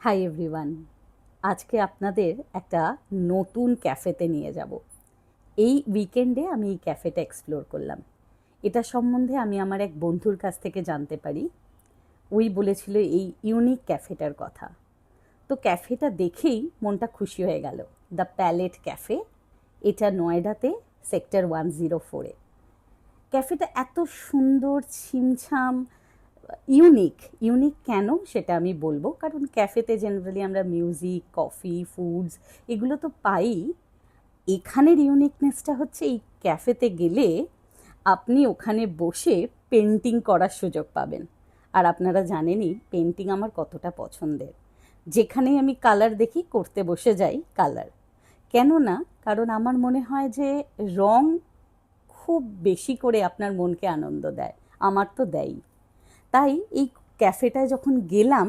Hi everyone, আজকে আপনাদের একটা নতুন ক্যাফেতে নিয়ে যাব। এই উইকেন্ডে আমি এই ক্যাফেটা এক্সপ্লোর করলাম। এটা সম্বন্ধে আমি আমার এক বন্ধুর কাছ থেকে জানতে পারি। ওই বলেছিল এই ইউনিক ক্যাফেটার কথা। তো ক্যাফেটা দেখেই মনটা খুশি হয়ে গেল। দ্য প্যালেট ক্যাফে, এটা নয়ডাতে সেক্টর 104-এ। ক্যাফেটা এত সুন্দর, ছিমছাম, ইউনিক। ইউনিক কেন সেটা আমি বলবো, কারণ ক্যাফেতে জেনারেলি আমরা মিউজিক, কফি, ফুডস এগুলো তো পাই। এখানের ইউনিকনেসটা হচ্ছে এই ক্যাফেতে গেলে আপনি ওখানে বসে পেন্টিং করার সুযোগ পাবেন। আর আপনারা জানেনই পেন্টিং আমার কতটা পছন্দের। যেখানেই আমি কালার দেখি করতে বসে যাই কালার। কেন না, কারণ আমার মনে হয় যে রং খুব বেশি করে আপনার মনকে আনন্দ দেয়। আমার তো দেয়ই। তাই এই ক্যাফেটায় যখন গেলাম,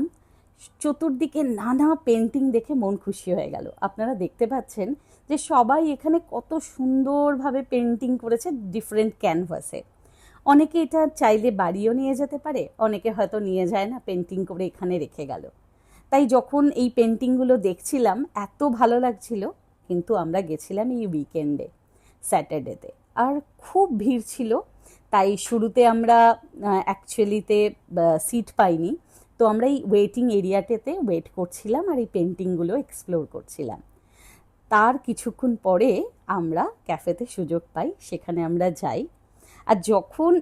চতুর্দিকে নানা পেন্টিং দেখে মন খুশি হয়ে গেল। আপনারা দেখতে পাচ্ছেন যে সবাই এখানে কত সুন্দরভাবে পেন্টিং করেছে ডিফারেন্ট ক্যানভাসে। অনেকে এটা চাইলে বাড়িও নিয়ে যেতে পারে, অনেকে হয়তো নিয়ে যায় না, পেন্টিং করে এখানে রেখে গেল। তাই যখন এই পেন্টিংগুলো দেখছিলাম এত ভালো লাগছিল। কিন্তু আমরা গেছিলাম এই উইকেন্ডে, স্যাটারডেতে, আর খুব ভিড় ছিল। তাই শুরুতে আমরা অ্যাকচুয়ালিতে সিট পাইনি। তো আমরা এই ওয়েটিং এরিয়াটাতে ওয়েট করছিলাম আর এই পেন্টিংগুলো এক্সপ্লোর করছিলাম। তার কিছুক্ষণ পরে আমরা ক্যাফেতে সুযোগ পাই, সেখানে আমরা যাই। আর যখন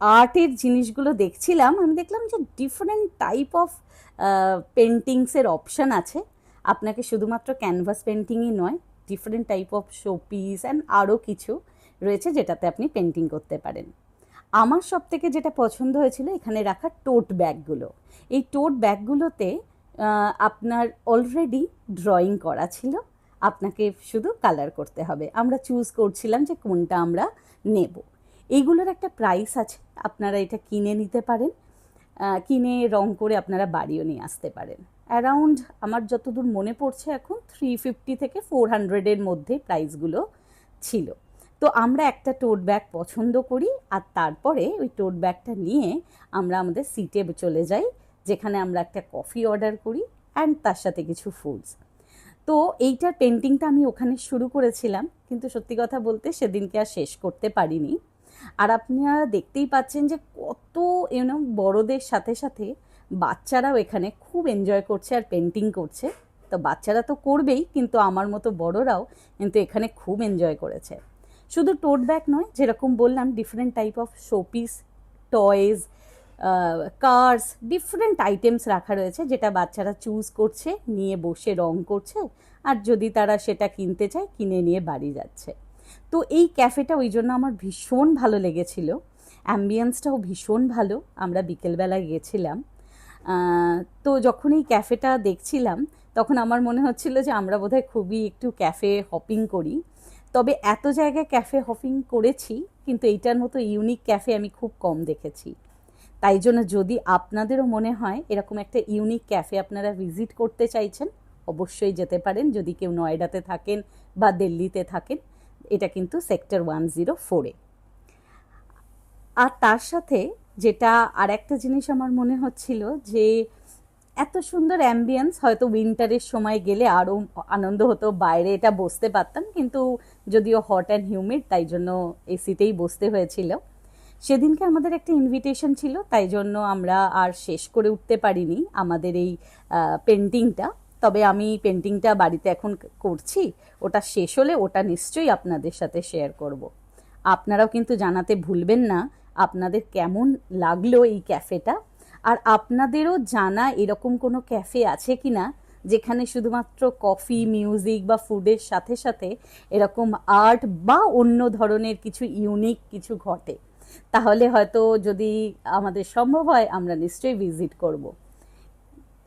আর্টের জিনিসগুলো দেখছিলাম, আমি দেখলাম যে ডিফারেন্ট টাইপ অফ পেন্টিংসের অপশান আছে। আপনাকে শুধুমাত্র ক্যানভাস পেন্টিংই নয়, different type of showpiece and আরও কিছু রয়েছে যেটাতে আপনি পেন্টিং করতে পারেন। আমার সব থেকে যেটা পছন্দ হয়েছিল এখানে রাখা টোট ব্যাগগুলো। এই টোট ব্যাগগুলোতে আপনার অলরেডি ড্রয়িং করা ছিল, আপনাকে শুধু কালার করতে হবে। আমরা চুজ করছিলাম যে কোনটা আমরা নেব। এইগুলোর একটা প্রাইস আছে, আপনারা এটা কিনে নিতে পারেন। কিনে রং করে আপনারা বাড়িও নিয়ে আসতে পারেন। অ্যারাউন্ড আমার যতদূর মনে পড়ছে এখন 350 থেকে 400-এর মধ্যে প্রাইসগুলো ছিল। তো আমরা একটা টোট ব্যাগ পছন্দ করি, আর তারপরে ওই টোট ব্যাগটা নিয়ে আমরা আমাদের সিটে চলে যাই, যেখানে আমরা একটা কফি অর্ডার করি অ্যান্ড তার সাথে কিছু ফুডস। তো এইটার পেন্টিংটা আমি ওখানে শুরু করেছিলাম, কিন্তু সত্যি কথা বলতে সেদিনকে আর শেষ করতে পারিনি। আর আপনারা দেখতেই পাচ্ছেন যে কত বড়দের সাথে সাথে বাচ্চারাও এখানে খুব এনজয় করছে আর পেন্টিং করছে। তো বাচ্চারা তো করবেই, কিন্তু আমার মতো বড়রাও কিন্তু এখানে খুব এনজয় করেছে। শুধু টোট ব্যাগ নয়, যেরকম বললাম different type of showpiece, toys, cars, different items রাখা রয়েছে, যেটা বাচ্চারা চুজ করছে, নিয়ে বসে রং করছে, আর যদি তারা সেটা কিনতে চায় কিনে নিয়ে বাড়ি যাচ্ছে। তো এই ক্যাফেটা ওই জন্য আমার ভীষণ ভালো লেগেছিল। অ্যাম্বিয়েন্সটাও ভীষণ ভালো। আমরা বিকেলবেলায় গেছিলাম। তো যখন এই ক্যাফেটা দেখছিলাম তখন আমার মনে হচ্ছিল যে আমরা বোধহয় খুবই একটু ক্যাফে হপিং করি। তবে এত জায়গায় ক্যাফে হপিং করেছি, কিন্তু এইটার মতো ইউনিক ক্যাফে আমি খুব কম দেখেছি। তাই জন্য যদি আপনাদেরও মনে হয় এরকম একটা ইউনিক ক্যাফে আপনারা ভিজিট করতে চাইছেন, অবশ্যই যেতে পারেন যদি কেউ নয়ডাতে থাকেন বা দিল্লিতে থাকেন। এটা কিন্তু সেক্টর 104-এ। আর তার সাথে যেটা আর একটা জিনিস আমার মনে হচ্ছিল যে এত সুন্দর অ্যাম্বিয়েন্স, হয়তো উইন্টারের সময় গেলে আরও আনন্দ হতো, বাইরে এটা বসতে পারতাম, কিন্তু যদিও হট অ্যান্ড হিউমিড তাই জন্য এসিতেই বসতে হয়েছিল। সেদিনকে আমাদের একটা ইনভিটেশন ছিল, তাই জন্য আমরা আর শেষ করে উঠতে পারিনি আমাদের এই পেন্টিংটা। তবে আমি পেন্টিংটা বাড়িতে এখন করছি, ওটা শেষ হলে ওটা নিশ্চয়ই আপনাদের সাথে শেয়ার করব। আপনারাও কিন্তু জানাতে ভুলবেন না আপনাদের কেমন লাগলো এই ক্যাফেটা। আর আপনাদেরও জানা এরকম কোনো ক্যাফে আছে কি না যেখানে শুধুমাত্র কফি, মিউজিক বা ফুডের সাথে সাথে এরকম আর্ট বা অন্য ধরনের কিছু ইউনিক কিছু ঘটে। তাহলে হয়তো যদি আমাদের সম্ভব হয় আমরা নিশ্চয়ই ভিজিট করব।